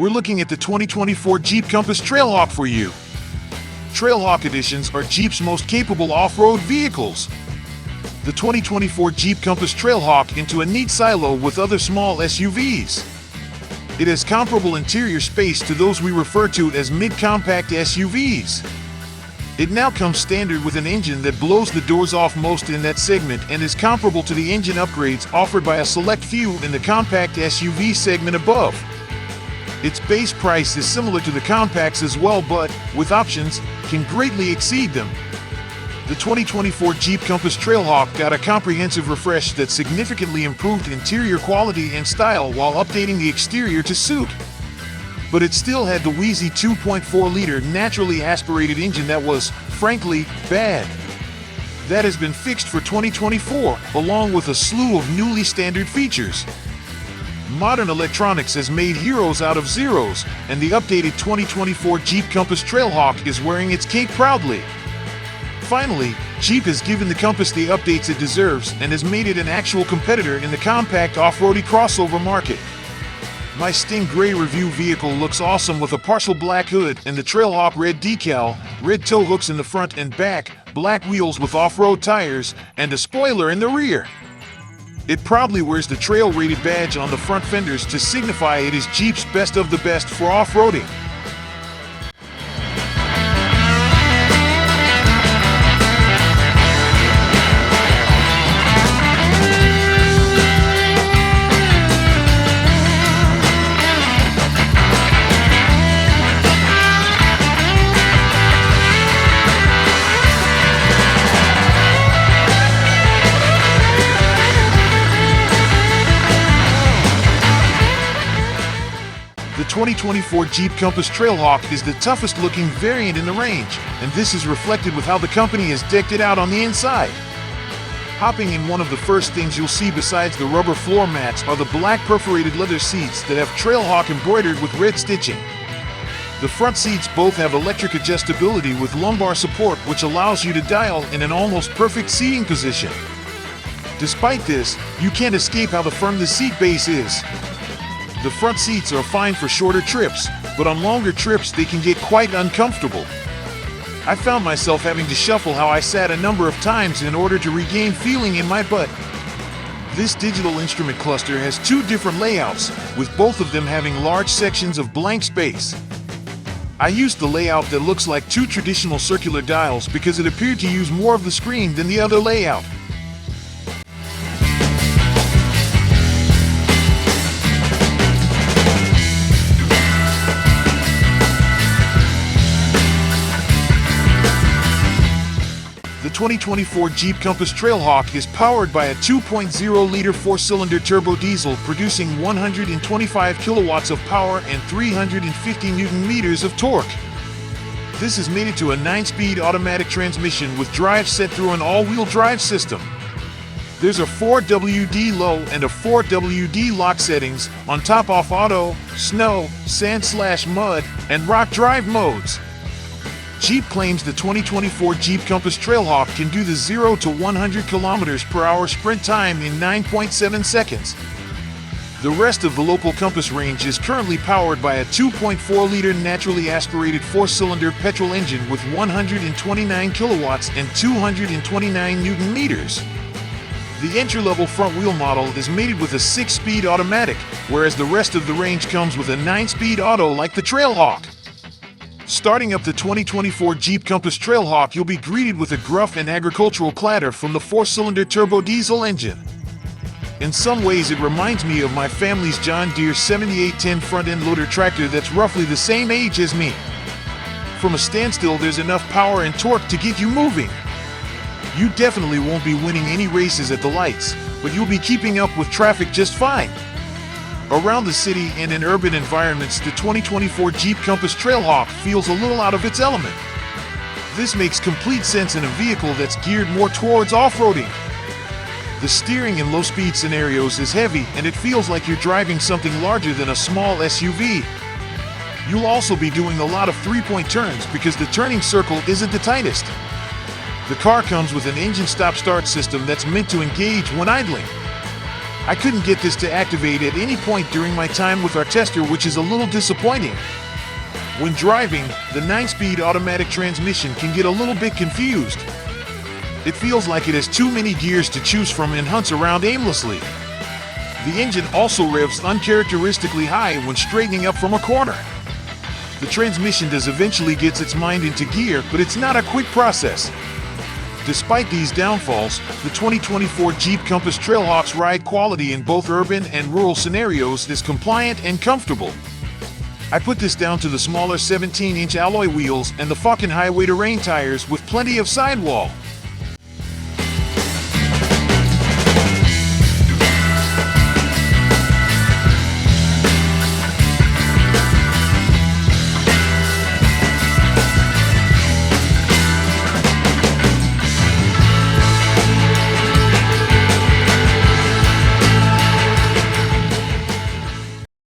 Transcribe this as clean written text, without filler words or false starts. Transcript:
we're looking at the 2024 Jeep Compass Trailhawk for you. Trailhawk editions are Jeep's most capable off-road vehicles. The 2024 Jeep Compass Trailhawk into a neat silo with other small SUVs. It has comparable interior space to those we refer to as mid-compact SUVs. It now comes standard with an engine that blows the doors off most in that segment and is comparable to the engine upgrades offered by a select few in the compact SUV segment above. Its base price is similar to the compacts as well, but, with options, can greatly exceed them. The 2024 Jeep Compass Trailhawk got a comprehensive refresh that significantly improved interior quality and style while updating the exterior to suit. But it still had the wheezy 2.4-liter naturally aspirated engine that was, frankly, bad. That has been fixed for 2024, along with a slew of newly standard features. Modern electronics has made heroes out of zeros, and the updated 2024 Jeep Compass Trailhawk is wearing its cape proudly. Finally, Jeep has given the Compass the updates it deserves and has made it an actual competitor in the compact off-roady crossover market. My Sting Gray review vehicle looks awesome with a partial black hood and the Trailhawk red decal, red tow hooks in the front and back, black wheels with off-road tires, and a spoiler in the rear. It proudly wears the Trail Rated badge on the front fenders to signify it is Jeep's best of the best for off-roading. The 2024 Jeep Compass Trailhawk is the toughest looking variant in the range, and this is reflected with how the company has decked it out on the inside. Hopping in, one of the first things you'll see besides the rubber floor mats are the black perforated leather seats that have Trailhawk embroidered with red stitching. The front seats both have electric adjustability with lumbar support, which allows you to dial in an almost perfect seating position. Despite this, you can't escape how firm the seat base is. The front seats are fine for shorter trips, but on longer trips they can get quite uncomfortable. I found myself having to shuffle how I sat a number of times in order to regain feeling in my butt. This digital instrument cluster has two different layouts, with both of them having large sections of blank space. I used the layout that looks like two traditional circular dials because it appeared to use more of the screen than the other layout. The 2024 Jeep Compass Trailhawk is powered by a 2.0-liter four-cylinder turbo diesel producing 125 kilowatts of power and 350 Newton-meters of torque. This is mated to a 9-speed automatic transmission with drive set through an all-wheel drive system. There's a 4WD low and a 4WD lock settings on top off auto, snow, sand/mud, and rock drive modes. Jeep claims the 2024 Jeep Compass Trailhawk can do the 0 to 100 km/h sprint time in 9.7 seconds. The rest of the local Compass range is currently powered by a 2.4-liter naturally aspirated four-cylinder petrol engine with 129 kilowatts and 229 Newton-meters. The entry-level front-wheel model is mated with a 6-speed automatic, whereas the rest of the range comes with a 9-speed auto like the Trailhawk. Starting up the 2024 Jeep Compass Trailhawk, you'll be greeted with a gruff and agricultural clatter from the four-cylinder turbo diesel engine. In some ways, it reminds me of my family's John Deere 7810 front-end loader tractor that's roughly the same age as me. From a standstill, there's enough power and torque to get you moving. You definitely won't be winning any races at the lights, but you'll be keeping up with traffic just fine. Around the city and in urban environments, the 2024 Jeep Compass Trailhawk feels a little out of its element. This makes complete sense in a vehicle that's geared more towards off-roading. The steering in low-speed scenarios is heavy, and it feels like you're driving something larger than a small SUV. You'll also be doing a lot of three-point turns because the turning circle isn't the tightest. The car comes with an engine stop-start system that's meant to engage when idling. I couldn't get this to activate at any point during my time with our tester, which is a little disappointing. When driving, the 9-speed automatic transmission can get a little bit confused. It feels like it has too many gears to choose from and hunts around aimlessly. The engine also revs uncharacteristically high when straightening up from a corner. The transmission does eventually get its mind into gear, but it's not a quick process. Despite these downfalls, the 2024 Jeep Compass Trailhawk's ride quality in both urban and rural scenarios is compliant and comfortable. I put this down to the smaller 17-inch alloy wheels and the fucking highway terrain tires with plenty of sidewall.